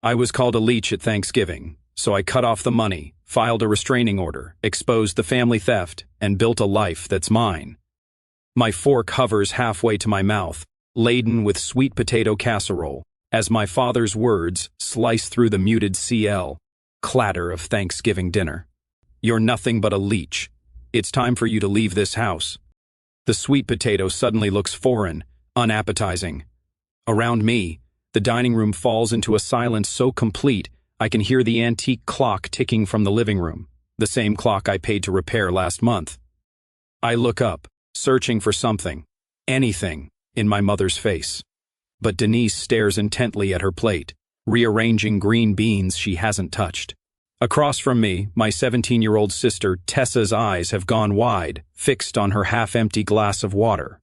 I was called a leech at Thanksgiving, so I cut off the money, filed a restraining order, exposed the family theft, and built a life that's mine. My fork hovers halfway to my mouth, laden with sweet potato casserole, as my father's words slice through the muted clatter of Thanksgiving dinner. You're nothing but a leech. It's time for you to leave this house. The sweet potato suddenly looks foreign, unappetizing. Around me, the dining room falls into a silence so complete I can hear the antique clock ticking from the living room, the same clock I paid to repair last month. I look up, searching for something, anything, in my mother's face. But Denise stares intently at her plate, rearranging green beans she hasn't touched. Across from me, my 17-year-old sister Tessa's eyes have gone wide, fixed on her half-empty glass of water.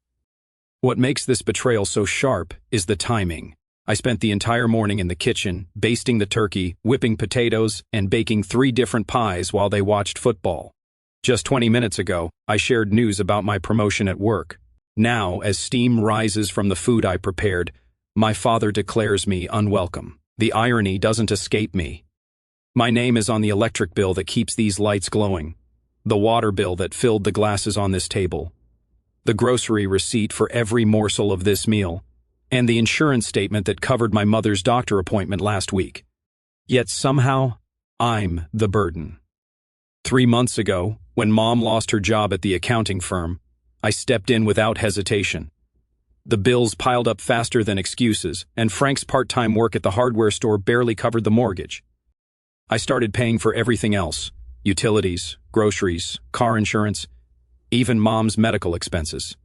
What makes this betrayal so sharp is the timing. I spent the entire morning in the kitchen, basting the turkey, whipping potatoes, and baking 3 different pies while they watched football. Just 20 minutes ago, I shared news about my promotion at work. Now, as steam rises from the food I prepared, my father declares me unwelcome. The irony doesn't escape me. My name is on the electric bill that keeps these lights glowing, the water bill that filled the glasses on this table, the grocery receipt for every morsel of this meal, and the insurance statement that covered my mother's doctor appointment last week. Yet somehow, I'm the burden. 3 months ago, when Mom lost her job at the accounting firm, I stepped in without hesitation. The bills piled up faster than excuses, and Frank's part-time work at the hardware store barely covered the mortgage. I started paying for everything else: utilities, groceries, car insurance, even Mom's medical expenses.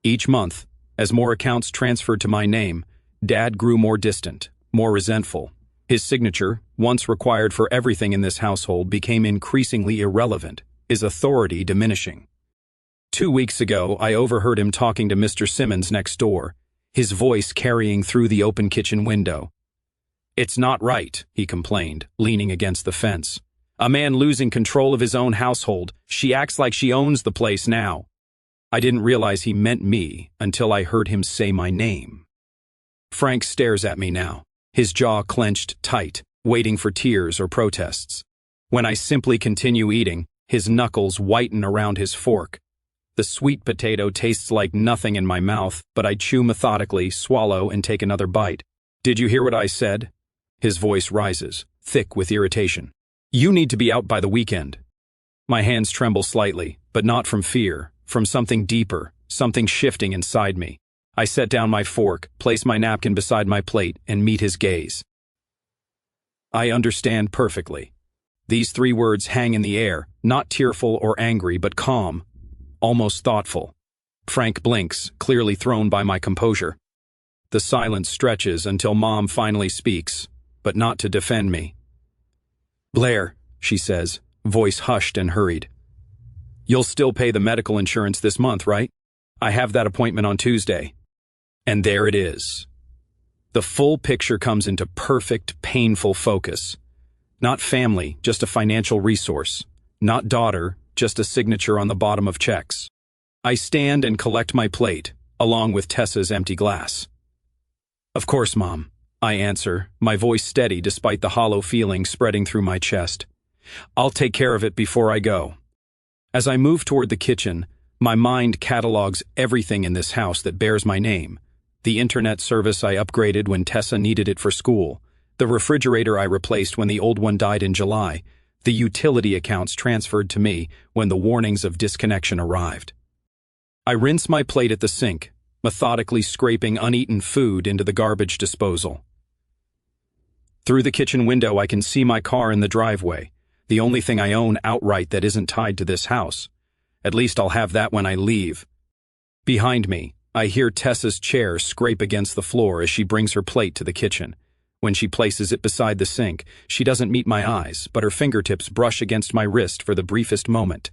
Each month, as more accounts transferred to my name, Dad grew more distant, more resentful. His signature, once required for everything in this household, became increasingly irrelevant, his authority diminishing. 2 weeks ago, I overheard him talking to Mr. Simmons next door, his voice carrying through the open kitchen window. "It's not right," he complained, leaning against the fence. "A man losing control of his own household. She acts like she owns the place now." I didn't realize he meant me until I heard him say my name. Frank stares at me now, his jaw clenched tight, waiting for tears or protests. When I simply continue eating, his knuckles whiten around his fork. The sweet potato tastes like nothing in my mouth, but I chew methodically, swallow, and take another bite. "Did you hear what I said?" His voice rises, thick with irritation. "You need to be out by the weekend." My hands tremble slightly, but not from fear, from something deeper, something shifting inside me. I set down my fork, place my napkin beside my plate, and meet his gaze. I understand perfectly. These 3 words hang in the air, not tearful or angry, but calm, almost thoughtful. Frank blinks, clearly thrown by my composure. The silence stretches until Mom finally speaks, but not to defend me. "Blair," she says, voice hushed and hurried. "You'll still pay the medical insurance this month, right? I have that appointment on Tuesday." And there it is. The full picture comes into perfect, painful focus. Not family, just a financial resource. Not daughter, just a signature on the bottom of checks. I stand and collect my plate, along with Tessa's empty glass. "Of course, Mom," I answer, my voice steady despite the hollow feeling spreading through my chest. "I'll take care of it before I go." As I move toward the kitchen, my mind catalogs everything in this house that bears my name. The internet service I upgraded when Tessa needed it for school, the refrigerator I replaced when the old one died in July, the utility accounts transferred to me when the warnings of disconnection arrived. I rinse my plate at the sink, methodically scraping uneaten food into the garbage disposal. Through the kitchen window, I can see my car in the driveway, the only thing I own outright that isn't tied to this house. At least I'll have that when I leave. Behind me, I hear Tessa's chair scrape against the floor as she brings her plate to the kitchen. When she places it beside the sink, she doesn't meet my eyes, but her fingertips brush against my wrist for the briefest moment.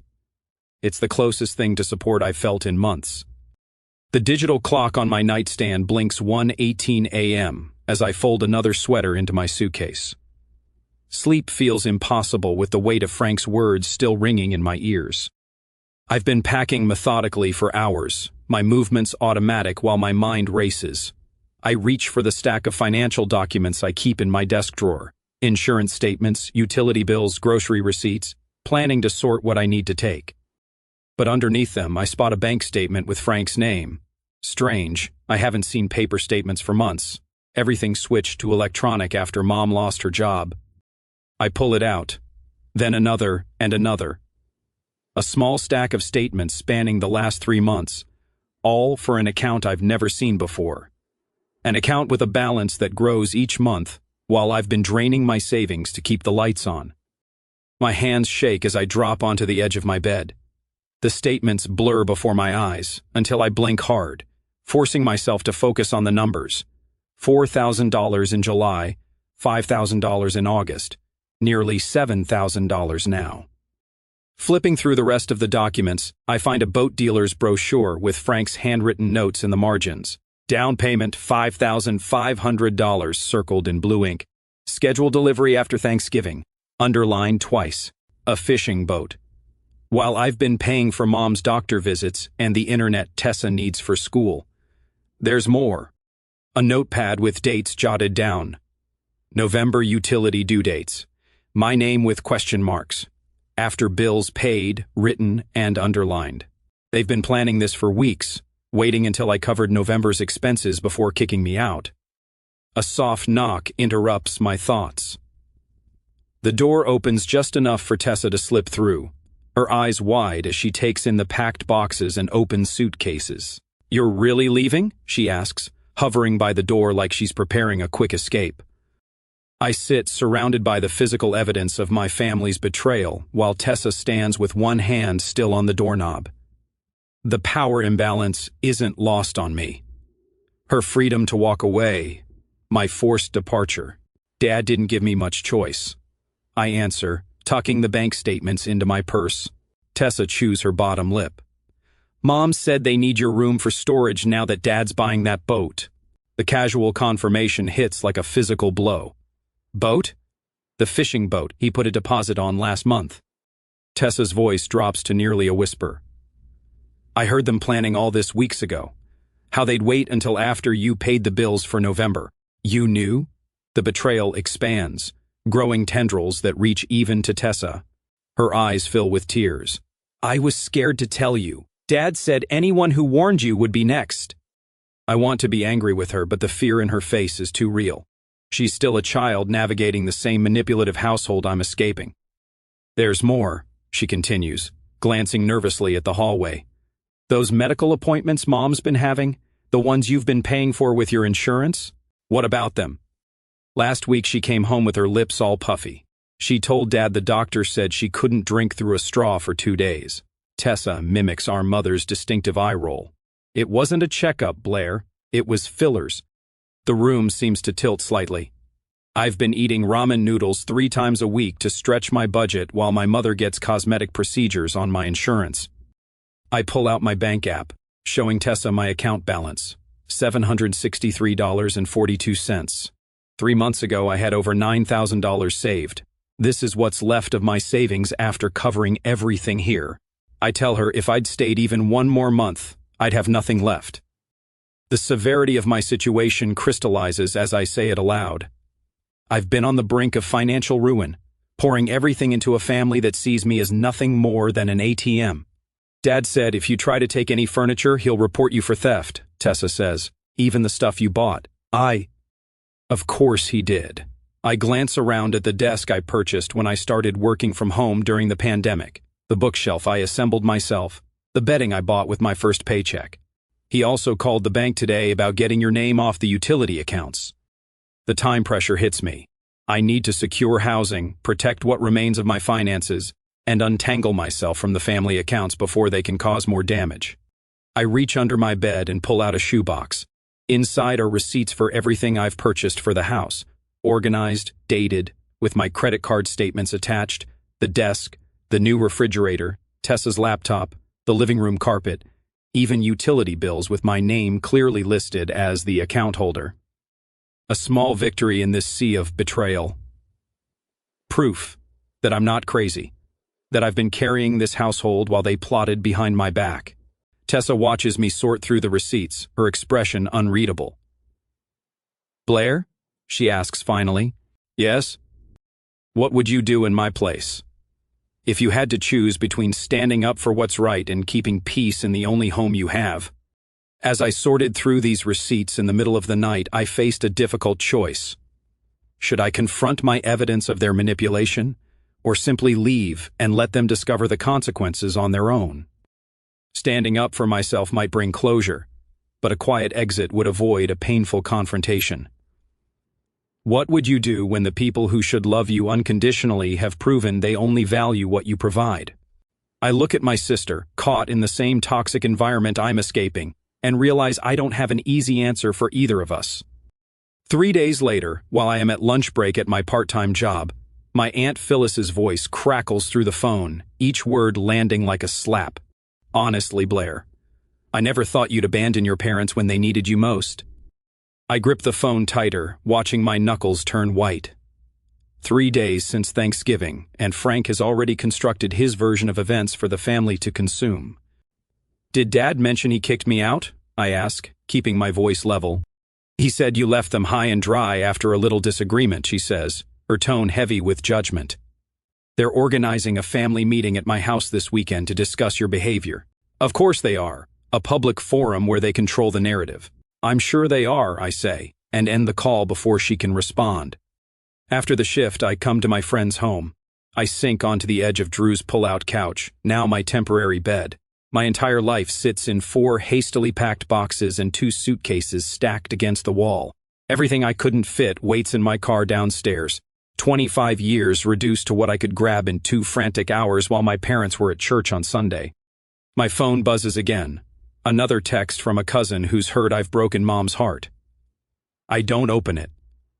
It's the closest thing to support I've felt in months. The digital clock on my nightstand blinks 1:18 a.m. as I fold another sweater into my suitcase. Sleep feels impossible with the weight of Frank's words still ringing in my ears. I've been packing methodically for hours, my movements automatic while my mind races. I reach for the stack of financial documents I keep in my desk drawer. Insurance statements, utility bills, grocery receipts, planning to sort what I need to take. But underneath them, I spot a bank statement with Frank's name. Strange, I haven't seen paper statements for months. Everything switched to electronic after Mom lost her job. I pull it out. Then another and another. A small stack of statements spanning the last 3 months, all for an account I've never seen before. An account with a balance that grows each month, while I've been draining my savings to keep the lights on. My hands shake as I drop onto the edge of my bed. The statements blur before my eyes until I blink hard, forcing myself to focus on the numbers. $4,000 in July, $5,000 in August, nearly $7,000 now. Flipping through the rest of the documents, I find a boat dealer's brochure with Frank's handwritten notes in the margins. Down payment $5,500 circled in blue ink. Scheduled delivery after Thanksgiving, underlined twice. A fishing boat. While I've been paying for Mom's doctor visits and the internet Tessa needs for school, there's more. A notepad with dates jotted down. November utility due dates. My name with question marks. After bills paid, written, and underlined. They've been planning this for weeks, waiting until I covered November's expenses before kicking me out. A soft knock interrupts my thoughts. The door opens just enough for Tessa to slip through, her eyes wide as she takes in the packed boxes and open suitcases. "You're really leaving?" she asks, hovering by the door like she's preparing a quick escape. I sit surrounded by the physical evidence of my family's betrayal while Tessa stands with one hand still on the doorknob. The power imbalance isn't lost on me. Her freedom to walk away, my forced departure. Dad didn't give me much choice. I answer, tucking the bank statements into my purse. Tessa chews her bottom lip. "Mom said they need your room for storage now that Dad's buying that boat." The casual confirmation hits like a physical blow. "Boat?" "The fishing boat he put a deposit on last month." Tessa's voice drops to nearly a whisper. "I heard them planning all this weeks ago. How they'd wait until after you paid the bills for November. You knew?" The betrayal expands, growing tendrils that reach even to Tessa. Her eyes fill with tears. "I was scared to tell you. Dad said anyone who warned you would be next." I want to be angry with her, but the fear in her face is too real. She's still a child navigating the same manipulative household I'm escaping. "There's more," she continues, glancing nervously at the hallway. "Those medical appointments Mom's been having, the ones you've been paying for with your insurance? What about them?" Last week she came home with her lips all puffy. She told Dad the doctor said she couldn't drink through a straw for 2 days. Tessa mimics our mother's distinctive eye roll. "It wasn't a checkup, Blair. It was fillers." The room seems to tilt slightly. I've been eating ramen noodles 3 times a week to stretch my budget while my mother gets cosmetic procedures on my insurance. I pull out my bank app, showing Tessa my account balance, $763.42. 3 months ago, I had over $9,000 saved. This is what's left of my savings after covering everything here. I tell her if I'd stayed even 1 more month, I'd have nothing left. The severity of my situation crystallizes as I say it aloud. I've been on the brink of financial ruin, pouring everything into a family that sees me as nothing more than an ATM. Dad said if you try to take any furniture, he'll report you for theft, Tessa says, even the stuff you bought. Of course he did. I glance around at the desk I purchased when I started working from home during the pandemic, the bookshelf I assembled myself, the bedding I bought with my first paycheck. He also called the bank today about getting your name off the utility accounts. The time pressure hits me. I need to secure housing, protect what remains of my finances, and untangle myself from the family accounts before they can cause more damage. I reach under my bed and pull out a shoebox. Inside are receipts for everything I've purchased for the house, organized, dated, with my credit card statements attached, the desk, the new refrigerator, Tessa's laptop, the living room carpet, even utility bills with my name clearly listed as the account holder. A small victory in this sea of betrayal. Proof that I'm not crazy, that I've been carrying this household while they plotted behind my back. Tessa watches me sort through the receipts, her expression unreadable. Blair? She asks finally. Yes? What would you do in my place? If you had to choose between standing up for what's right and keeping peace in the only home you have. As I sorted through these receipts in the middle of the night, I faced a difficult choice. Should I confront my evidence of their manipulation, or simply leave and let them discover the consequences on their own? Standing up for myself might bring closure, but a quiet exit would avoid a painful confrontation. What would you do when the people who should love you unconditionally have proven they only value what you provide? I look at my sister, caught in the same toxic environment I'm escaping, and realize I don't have an easy answer for either of us. 3 days later, while I am at lunch break at my part-time job, my Aunt Phyllis's voice crackles through the phone, each word landing like a slap. Honestly, Blair, I never thought you'd abandon your parents when they needed you most. I grip the phone tighter, watching my knuckles turn white. 3 days since Thanksgiving, and Frank has already constructed his version of events for the family to consume. Did Dad mention he kicked me out? I ask, keeping my voice level. He said you left them high and dry after a little disagreement, she says, her tone heavy with judgment. They're organizing a family meeting at my house this weekend to discuss your behavior. Of course they are. A public forum where they control the narrative. I'm sure they are, I say, and end the call before she can respond. After the shift, I come to my friend's home. I sink onto the edge of Drew's pull-out couch, now my temporary bed. My entire life sits in 4 hastily packed boxes and 2 suitcases stacked against the wall. Everything I couldn't fit waits in my car downstairs. 25 years reduced to what I could grab in 2 frantic hours while my parents were at church on Sunday. My phone buzzes again. Another text from a cousin who's heard I've broken Mom's heart. I don't open it.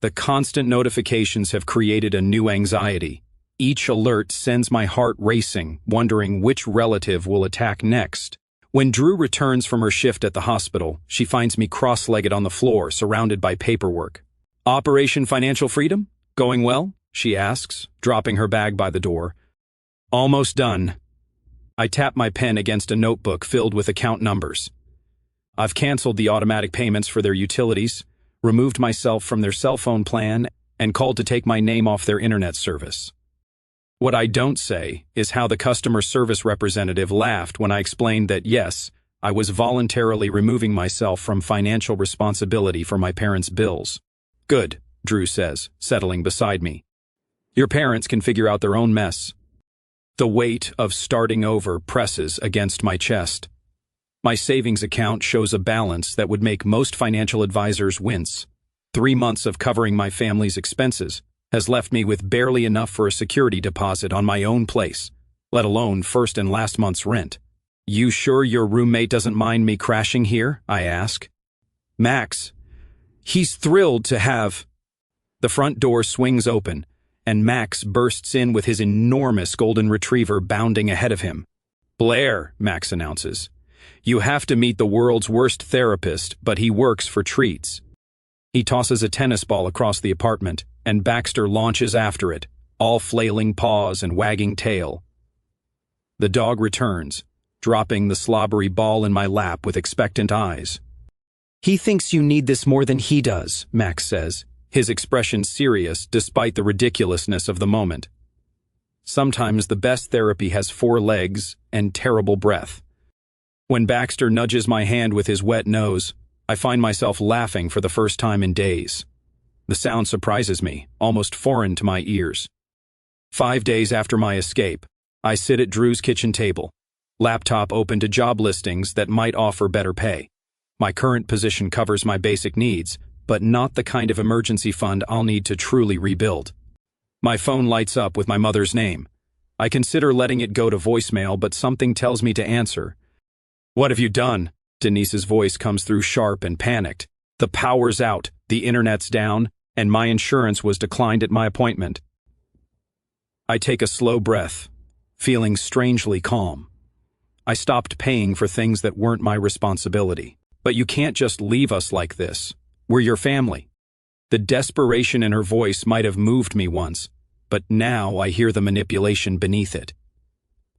The constant notifications have created a new anxiety. Each alert sends my heart racing, wondering which relative will attack next. When Drew returns from her shift at the hospital, she finds me cross-legged on the floor, surrounded by paperwork. Operation Financial Freedom? Going well? She asks, dropping her bag by the door. Almost done. I tap my pen against a notebook filled with account numbers. I've canceled the automatic payments for their utilities, removed myself from their cell phone plan, and called to take my name off their internet service. What I don't say is how the customer service representative laughed when I explained that yes, I was voluntarily removing myself from financial responsibility for my parents' bills. Good, Drew says, settling beside me. Your parents can figure out their own mess. The weight of starting over presses against my chest. My savings account shows a balance that would make most financial advisors wince. 3 months of covering my family's expenses has left me with barely enough for a security deposit on my own place, let alone first and last month's rent. You sure your roommate doesn't mind me crashing here? I ask. Max. He's thrilled to have. The front door swings open, and Max bursts in with his enormous golden retriever bounding ahead of him. Blair, Max announces. You have to meet the world's worst therapist, but he works for treats. He tosses a tennis ball across the apartment, and Baxter launches after it, all flailing paws and wagging tail. The dog returns, dropping the slobbery ball in my lap with expectant eyes. He thinks you need this more than he does, Max says, his expression serious despite the ridiculousness of the moment. Sometimes the best therapy has 4 legs and terrible breath. When Baxter nudges my hand with his wet nose, I find myself laughing for the first time in days. The sound surprises me, almost foreign to my ears. 5 days after my escape, I sit at Drew's kitchen table, laptop open to job listings that might offer better pay. My current position covers my basic needs, but not the kind of emergency fund I'll need to truly rebuild. My phone lights up with my mother's name. I consider letting it go to voicemail, but something tells me to answer. What have you done? Denise's voice comes through sharp and panicked. The power's out, the internet's down, and my insurance was declined at my appointment. I take a slow breath, feeling strangely calm. I stopped paying for things that weren't my responsibility. But you can't just leave us like this. We're your family. The desperation in her voice might have moved me once, but now I hear the manipulation beneath it.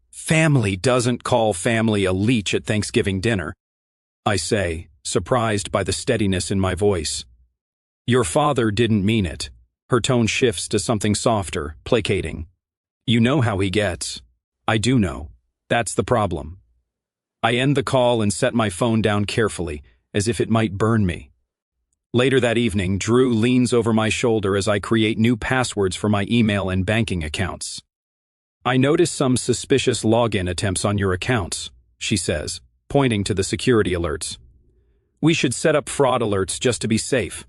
Family doesn't call family a leech at Thanksgiving dinner, I say, surprised by the steadiness in my voice. Your father didn't mean it. Her tone shifts to something softer, placating. You know how he gets. I do know. That's the problem. I end the call and set my phone down carefully, as if it might burn me. Later that evening, Drew leans over my shoulder as I create new passwords for my email and banking accounts. I notice some suspicious login attempts on your accounts, she says, pointing to the security alerts. We should set up fraud alerts just to be safe.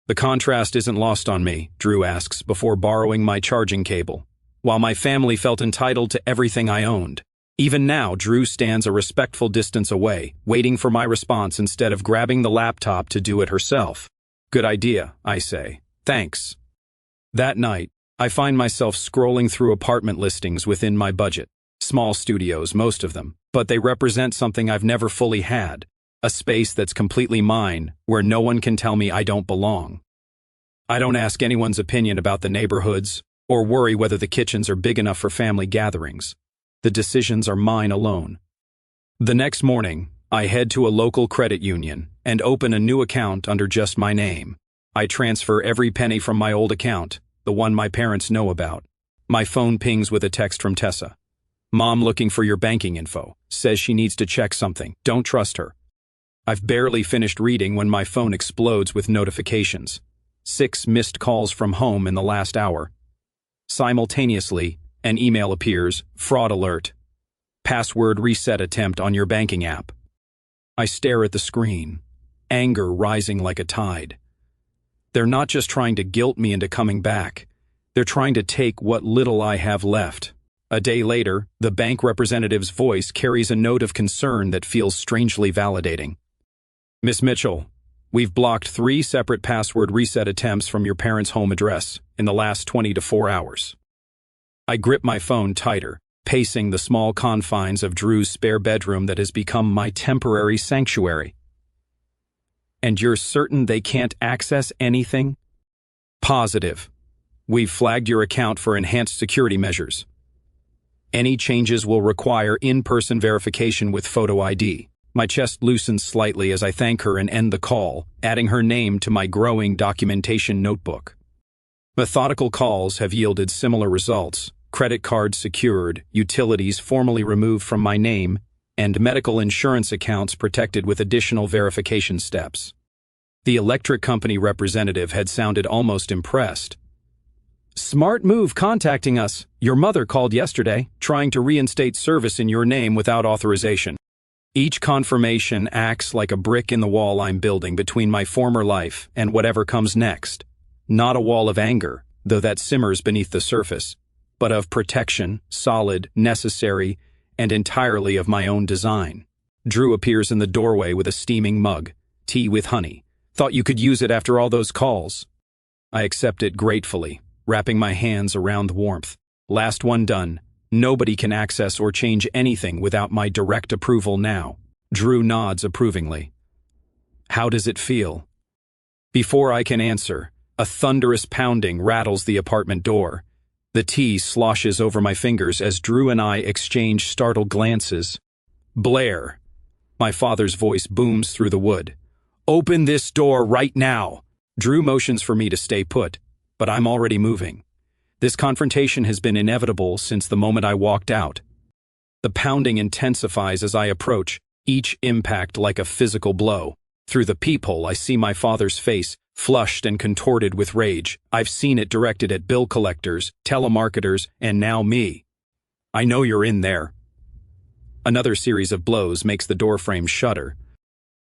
The contrast isn't lost on me, Drew asks, before borrowing my charging cable. While my family felt entitled to everything I owned. Even now, Drew stands a respectful distance away, waiting for my response instead of grabbing the laptop to do it herself. Good idea, I say. Thanks. That night, I find myself scrolling through apartment listings within my budget. Small studios, most of them, but they represent something I've never fully had. A space that's completely mine, where no one can tell me I don't belong. I don't ask anyone's opinion about the neighborhoods, or worry whether the kitchens are big enough for family gatherings. The decisions are mine alone. The next morning, I head to a local credit union and open a new account under just my name. I transfer every penny from my old account, the one my parents know about. My phone pings with a text from Tessa. Mom looking for your banking info, says she needs to check something. Don't trust her. I've barely finished reading when my phone explodes with notifications. 6 missed calls from home in the last hour. Simultaneously, an email appears, fraud alert. Password reset attempt on your banking app. I stare at the screen, anger rising like a tide. They're not just trying to guilt me into coming back. They're trying to take what little I have left. A day later, the bank representative's voice carries a note of concern that feels strangely validating. Miss Mitchell, we've blocked 3 separate password reset attempts from your parents' home address in the last 24 hours. I grip my phone tighter, pacing the small confines of Drew's spare bedroom that has become my temporary sanctuary. And you're certain they can't access anything? Positive. We've flagged your account for enhanced security measures. Any changes will require in-person verification with photo ID. My chest loosens slightly as I thank her and end the call, adding her name to my growing documentation notebook. Methodical calls have yielded similar results. Credit cards secured, utilities formally removed from my name, and medical insurance accounts protected with additional verification steps. The electric company representative had sounded almost impressed. Smart move contacting us. Your mother called yesterday, trying to reinstate service in your name without authorization. Each confirmation acts like a brick in the wall I'm building between my former life and whatever comes next. Not a wall of anger, though that simmers beneath the surface, but of protection, solid, necessary, and entirely of my own design. Drew appears in the doorway with a steaming mug, tea with honey. Thought you could use it after all those calls. I accept it gratefully, wrapping my hands around the warmth. Last one done. Nobody can access or change anything without my direct approval now. Drew nods approvingly. How does it feel? Before I can answer, a thunderous pounding rattles the apartment door. The tea sloshes over my fingers as Drew and I exchange startled glances. Blair. My father's voice booms through the wood. Open this door right now. Drew motions for me to stay put, but I'm already moving. This confrontation has been inevitable since the moment I walked out. The pounding intensifies as I approach, each impact like a physical blow. Through the peephole, I see my father's face, flushed and contorted with rage. I've seen it directed at bill collectors, telemarketers, and now me. I know you're in there. Another series of blows makes the doorframe shudder.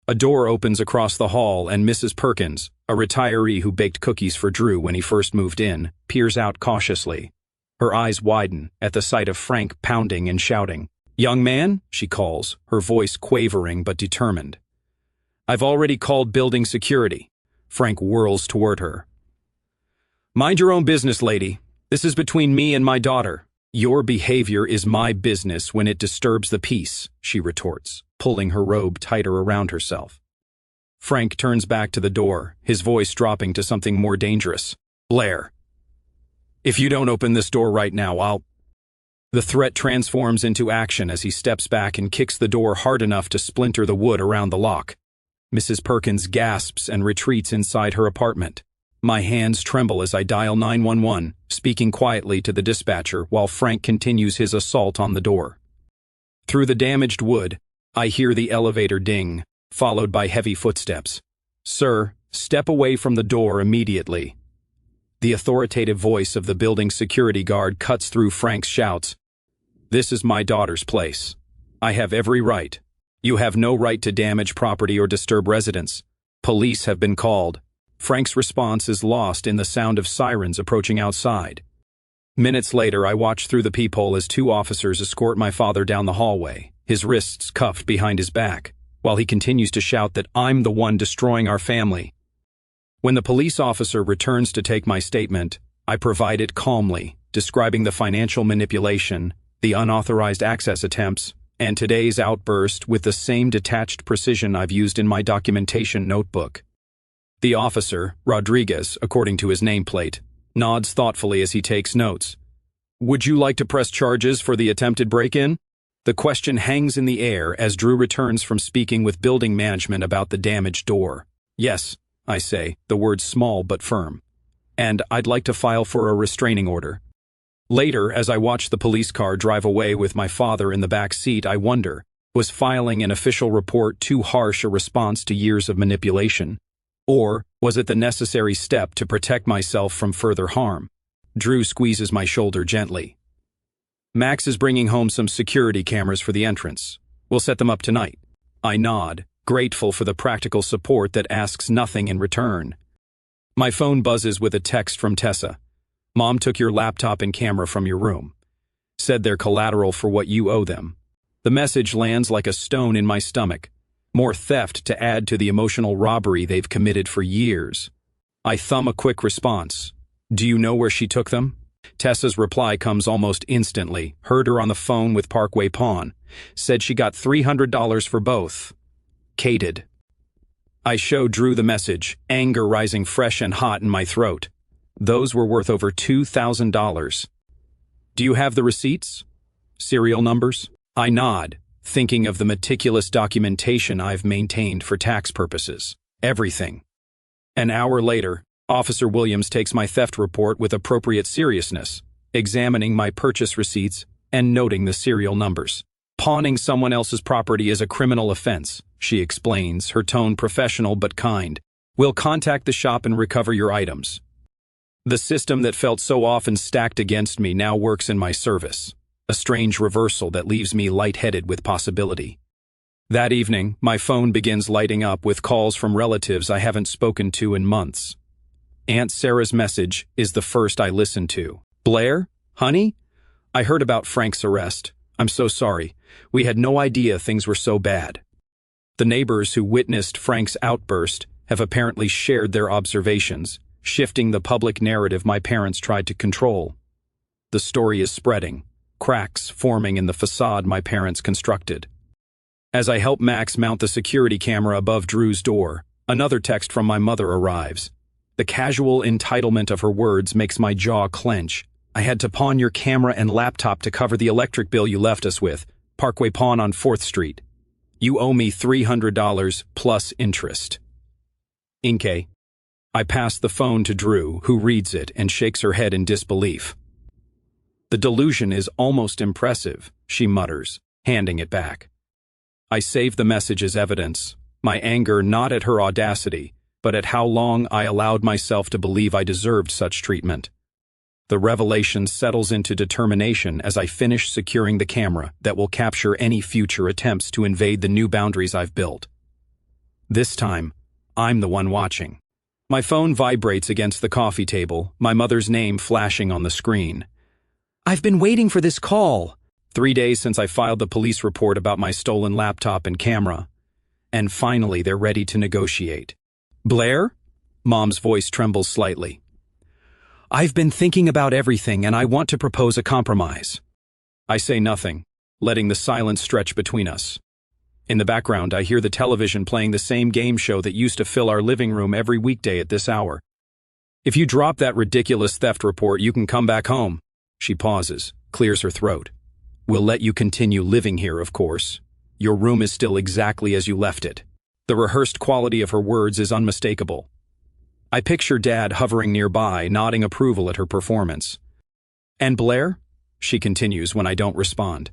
A door opens across the hall and Mrs. Perkins, a retiree who baked cookies for Drew when he first moved in, peers out cautiously. Her eyes widen at the sight of Frank pounding and shouting. Young man, she calls, her voice quavering but determined. I've already called building security. Frank whirls toward her. Mind your own business, lady. This is between me and my daughter. Your behavior is my business when it disturbs the peace, she retorts, pulling her robe tighter around herself. Frank turns back to the door, his voice dropping to something more dangerous. Blair. If you don't open this door right now, I'll... The threat transforms into action as he steps back and kicks the door hard enough to splinter the wood around the lock. Mrs. Perkins gasps and retreats inside her apartment. My hands tremble as I dial 911, speaking quietly to the dispatcher while Frank continues his assault on the door. Through the damaged wood, I hear the elevator ding, followed by heavy footsteps. "Sir, step away from the door immediately." The authoritative voice of the building's security guard cuts through Frank's shouts. "This is my daughter's place. I have every right. You have no right to damage property or disturb residents. Police have been called." Frank's response is lost in the sound of sirens approaching outside. Minutes later, I watch through the peephole as two officers escort my father down the hallway, his wrists cuffed behind his back, while he continues to shout that I'm the one destroying our family. When the police officer returns to take my statement, I provide it calmly, describing the financial manipulation, the unauthorized access attempts, and today's outburst with the same detached precision I've used in my documentation notebook. The officer, Rodriguez, according to his nameplate, nods thoughtfully as he takes notes. "Would you like to press charges for the attempted break-in?" The question hangs in the air as Drew returns from speaking with building management about the damaged door. "Yes," I say, the words small but firm. "And I'd like to file for a restraining order." Later, as I watch the police car drive away with my father in the back seat, I wonder, was filing an official report too harsh a response to years of manipulation? Or was it the necessary step to protect myself from further harm? Drew squeezes my shoulder gently. "Max is bringing home some security cameras for the entrance. We'll set them up tonight." I nod, grateful for the practical support that asks nothing in return. My phone buzzes with a text from Tessa. "Mom took your laptop and camera from your room. Said they're collateral for what you owe them." The message lands like a stone in my stomach. More theft to add to the emotional robbery they've committed for years. I thumb a quick response. "Do you know where she took them?" Tessa's reply comes almost instantly. "Heard her on the phone with Parkway Pawn. Said she got $300 for both. Cated." I show Drew the message, anger rising fresh and hot in my throat. Those were worth over $2,000. "Do you have the receipts? Serial numbers?" I nod, thinking of the meticulous documentation I've maintained for tax purposes. Everything. An hour later, Officer Williams takes my theft report with appropriate seriousness, examining my purchase receipts and noting the serial numbers. "Pawning someone else's property is a criminal offense," she explains, her tone professional but kind. "We'll contact the shop and recover your items." The system that felt so often stacked against me now works in my service. A strange reversal that leaves me lightheaded with possibility. That evening, my phone begins lighting up with calls from relatives I haven't spoken to in months. Aunt Sarah's message is the first I listen to. "Blair? Honey? I heard about Frank's arrest. I'm so sorry. We had no idea things were so bad." The neighbors who witnessed Frank's outburst have apparently shared their observations, shifting the public narrative my parents tried to control. The story is spreading, cracks forming in the facade my parents constructed. As I help Max mount the security camera above Drew's door, another text from my mother arrives. The casual entitlement of her words makes my jaw clench. "I had to pawn your camera and laptop to cover the electric bill you left us with. Parkway Pawn on 4th Street. You owe me $300 plus interest. Inke." I pass the phone to Drew, who reads it and shakes her head in disbelief. "The delusion is almost impressive," she mutters, handing it back. I save the message as evidence, my anger not at her audacity, but at how long I allowed myself to believe I deserved such treatment. The revelation settles into determination as I finish securing the camera that will capture any future attempts to invade the new boundaries I've built. This time, I'm the one watching. My phone vibrates against the coffee table, my mother's name flashing on the screen. "I've been waiting for this call." 3 days since I filed the police report about my stolen laptop and camera. And finally, they're ready to negotiate. "Blair?" Mom's voice trembles slightly. "I've been thinking about everything and I want to propose a compromise." I say nothing, letting the silence stretch between us. In the background, I hear the television playing the same game show that used to fill our living room every weekday at this hour. "If you drop that ridiculous theft report, you can come back home." She pauses, clears her throat. "We'll let you continue living here, of course. Your room is still exactly as you left it." The rehearsed quality of her words is unmistakable. I picture Dad hovering nearby, nodding approval at her performance. "And Blair?" she continues when I don't respond.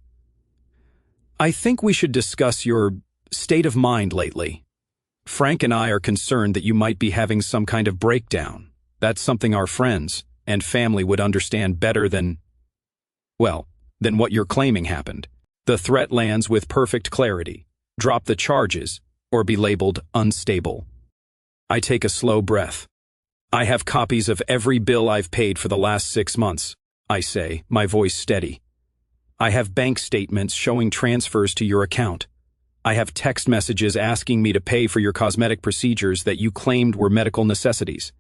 "I think we should discuss your state of mind lately. Frank and I are concerned that you might be having some kind of breakdown. That's something our friends and family would understand better than what you're claiming happened. The threat lands with perfect clarity. Drop the charges, or be labeled unstable." I take a slow breath. "I have copies of every bill I've paid for the last 6 months," I say, my voice steady. "I have bank statements showing transfers to your account. I have text messages asking me to pay for your cosmetic procedures that you claimed were medical necessities."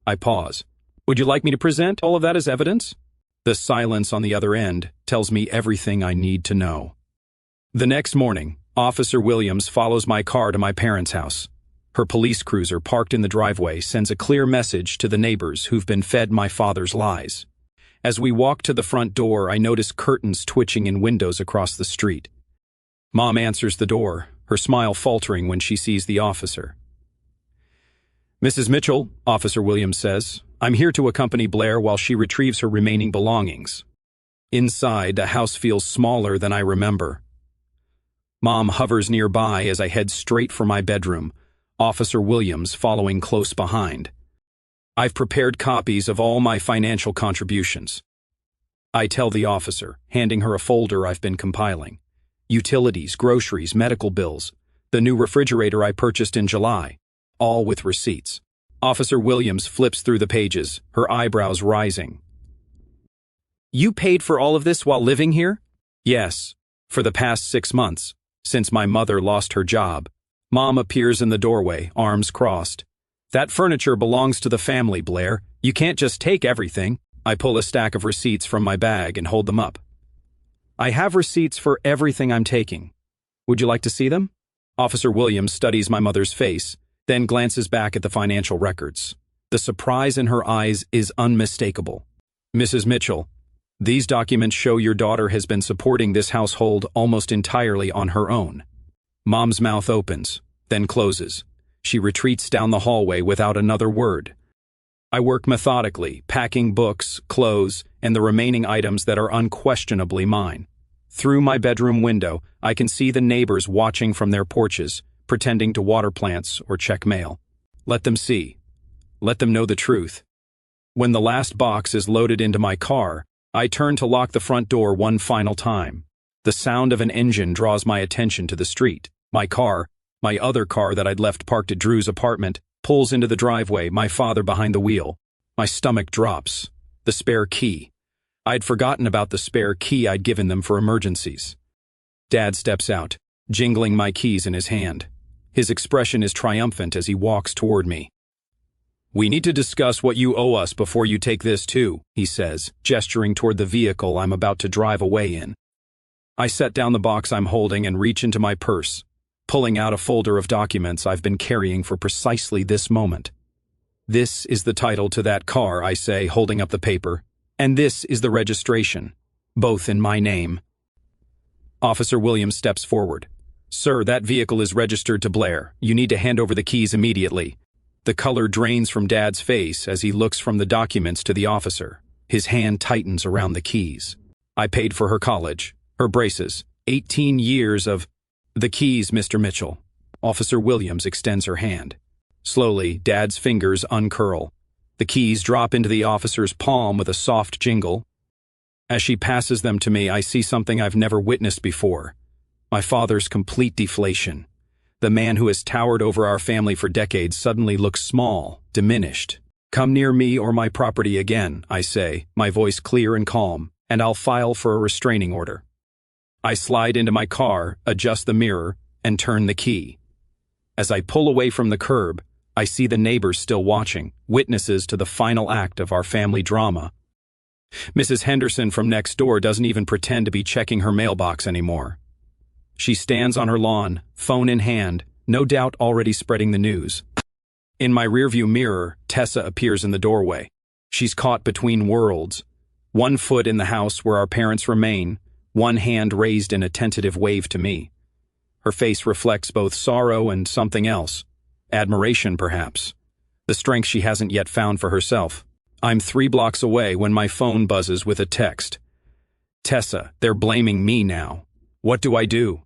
I pause. "Would you like me to present all of that as evidence?" The silence on the other end tells me everything I need to know. The next morning, Officer Williams follows my car to my parents' house. Her police cruiser parked in the driveway sends a clear message to the neighbors who've been fed my father's lies. As we walk to the front door, I notice curtains twitching in windows across the street. Mom answers the door, her smile faltering when she sees the officer. "Mrs. Mitchell," Officer Williams says, "I'm here to accompany Blair while she retrieves her remaining belongings." Inside, the house feels smaller than I remember. Mom hovers nearby as I head straight for my bedroom, Officer Williams following close behind. I've prepared copies of all my financial contributions. I tell the officer, handing her a folder I've been compiling. Utilities, groceries, medical bills, the new refrigerator I purchased in July, all with receipts. Officer Williams flips through the pages, her eyebrows rising. "You paid for all of this while living here?" "Yes, for the past 6 months, since my mother lost her job." Mom appears in the doorway, arms crossed. "That furniture belongs to the family, Blair. You can't just take everything." I pull a stack of receipts from my bag and hold them up. "I have receipts for everything I'm taking. Would you like to see them?" Officer Williams studies my mother's face, then glances back at the financial records. The surprise in her eyes is unmistakable. "Mrs. Mitchell, these documents show your daughter has been supporting this household almost entirely on her own." Mom's mouth opens, then closes. She retreats down the hallway without another word. I work methodically, packing books, clothes, and the remaining items that are unquestionably mine. Through my bedroom window, I can see the neighbors watching from their porches, pretending to water plants or check mail. Let them see. Let them know the truth. When the last box is loaded into my car, I turn to lock the front door one final time. The sound of an engine draws my attention to the street. My other car that I'd left parked at Drew's apartment, pulls into the driveway, my father behind the wheel. My stomach drops. The spare key. I'd forgotten about the spare key I'd given them for emergencies. Dad steps out, jingling my keys in his hand. His expression is triumphant as he walks toward me. "We need to discuss what you owe us before you take this too," he says, gesturing toward the vehicle I'm about to drive away in. I set down the box I'm holding and reach into my purse, pulling out a folder of documents I've been carrying for precisely this moment. "This is the title to that car," I say, holding up the paper, "and this is the registration, both in my name." Officer Williams steps forward. "Sir, that vehicle is registered to Blair. You need to hand over the keys immediately." The color drains from Dad's face as he looks from the documents to the officer. His hand tightens around the keys. "I paid for her college, her braces, 18 years of—" "The keys, Mr. Mitchell." Officer Williams extends her hand. Slowly, Dad's fingers uncurl. The keys drop into the officer's palm with a soft jingle. As she passes them to me, I see something I've never witnessed before. My father's complete deflation. The man who has towered over our family for decades suddenly looks small, diminished. "Come near me or my property again," I say, my voice clear and calm, "and I'll file for a restraining order." I slide into my car, adjust the mirror, and turn the key. As I pull away from the curb, I see the neighbors still watching, witnesses to the final act of our family drama. Mrs. Henderson from next door doesn't even pretend to be checking her mailbox anymore. She stands on her lawn, phone in hand, no doubt already spreading the news. In my rearview mirror, Tessa appears in the doorway. She's caught between worlds. One foot in the house where our parents remain, one hand raised in a tentative wave to me. Her face reflects both sorrow and something else. Admiration, perhaps. The strength she hasn't yet found for herself. I'm 3 blocks away when my phone buzzes with a text. Tessa, they're blaming me now. What do I do?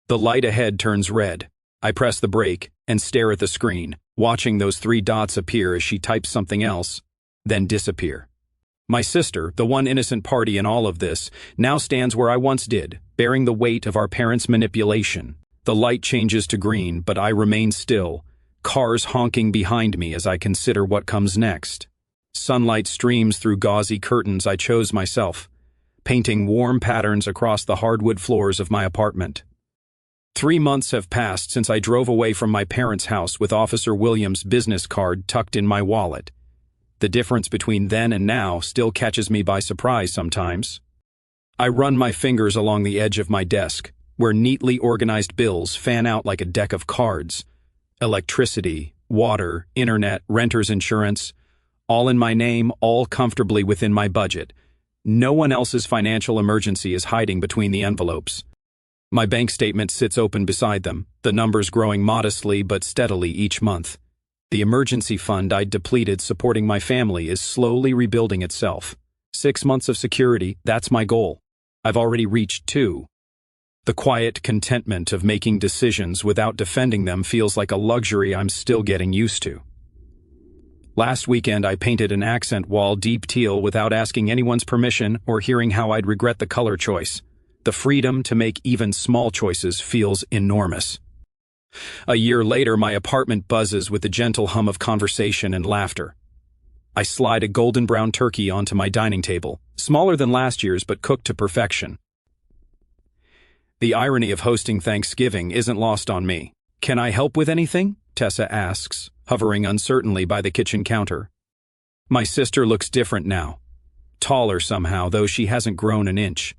The light ahead turns red. I press the brake and stare at the screen, watching those 3 dots appear as she types something else, then disappear. My sister, the one innocent party in all of this, now stands where I once did, bearing the weight of our parents' manipulation. The light changes to green, but I remain still, cars honking behind me as I consider what comes next. Sunlight streams through gauzy curtains I chose myself, painting warm patterns across the hardwood floors of my apartment. 3 months have passed since I drove away from my parents' house with Officer Williams' business card tucked in my wallet. The difference between then and now still catches me by surprise sometimes. I run my fingers along the edge of my desk, where neatly organized bills fan out like a deck of cards. Electricity, water, internet, renter's insurance, all in my name, all comfortably within my budget. No one else's financial emergency is hiding between the envelopes. My bank statement sits open beside them, the numbers growing modestly but steadily each month. The emergency fund I'd depleted supporting my family is slowly rebuilding itself. 6 months of security, that's my goal. I've already reached 2. The quiet contentment of making decisions without defending them feels like a luxury I'm still getting used to. Last weekend I painted an accent wall deep teal without asking anyone's permission or hearing how I'd regret the color choice. The freedom to make even small choices feels enormous. A year later, my apartment buzzes with the gentle hum of conversation and laughter. I slide a golden brown turkey onto my dining table, smaller than last year's but cooked to perfection. The irony of hosting Thanksgiving isn't lost on me. "Can I help with anything?" Tessa asks, hovering uncertainly by the kitchen counter. My sister looks different now. Taller somehow, though she hasn't grown an inch.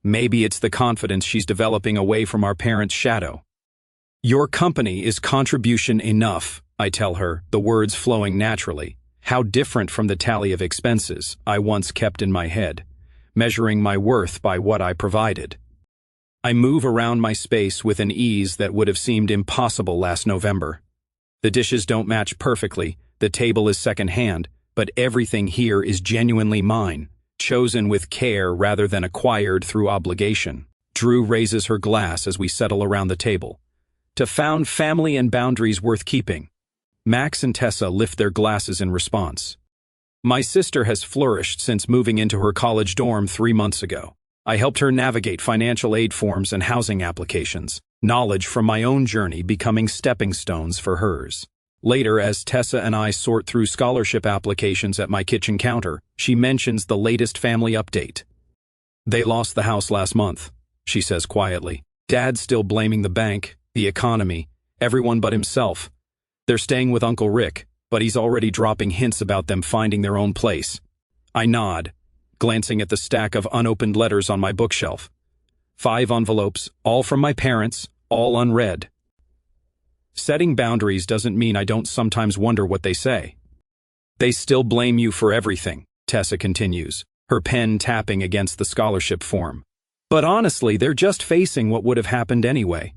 Maybe it's the confidence she's developing away from our parents' shadow. "Your company is contribution enough," I tell her, the words flowing naturally. How different from the tally of expenses I once kept in my head, measuring my worth by what I provided. I move around my space with an ease that would have seemed impossible last November. The dishes don't match perfectly, the table is secondhand, but everything here is genuinely mine, chosen with care rather than acquired through obligation. Drew raises her glass as we settle around the table. "To found family and boundaries worth keeping." Max and Tessa lift their glasses in response. My sister has flourished since moving into her college dorm 3 months ago. I helped her navigate financial aid forms and housing applications, knowledge from my own journey becoming stepping stones for hers. Later, as Tessa and I sort through scholarship applications at my kitchen counter, she mentions the latest family update. "They lost the house last month," she says quietly. "Dad's still blaming the bank, the economy, everyone but himself. They're staying with Uncle Rick, but he's already dropping hints about them finding their own place." I nod, glancing at the stack of unopened letters on my bookshelf. 5 envelopes, all from my parents, all unread. Setting boundaries doesn't mean I don't sometimes wonder what they say. "They still blame you for everything," Tessa continues, her pen tapping against the scholarship form. "But honestly, they're just facing what would have happened anyway.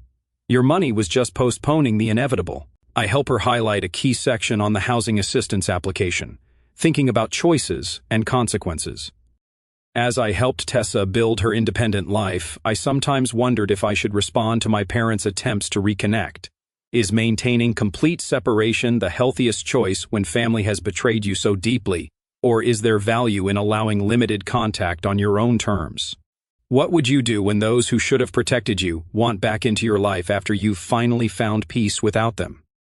Your money was just postponing the inevitable." I help her highlight a key section on the housing assistance application, thinking about choices and consequences. As I helped Tessa build her independent life, I sometimes wondered if I should respond to my parents' attempts to reconnect. Is maintaining complete separation the healthiest choice when family has betrayed you so deeply, or is there value in allowing limited contact on your own terms? What would you do when those who should have protected you want back into your life after you've finally found peace without them?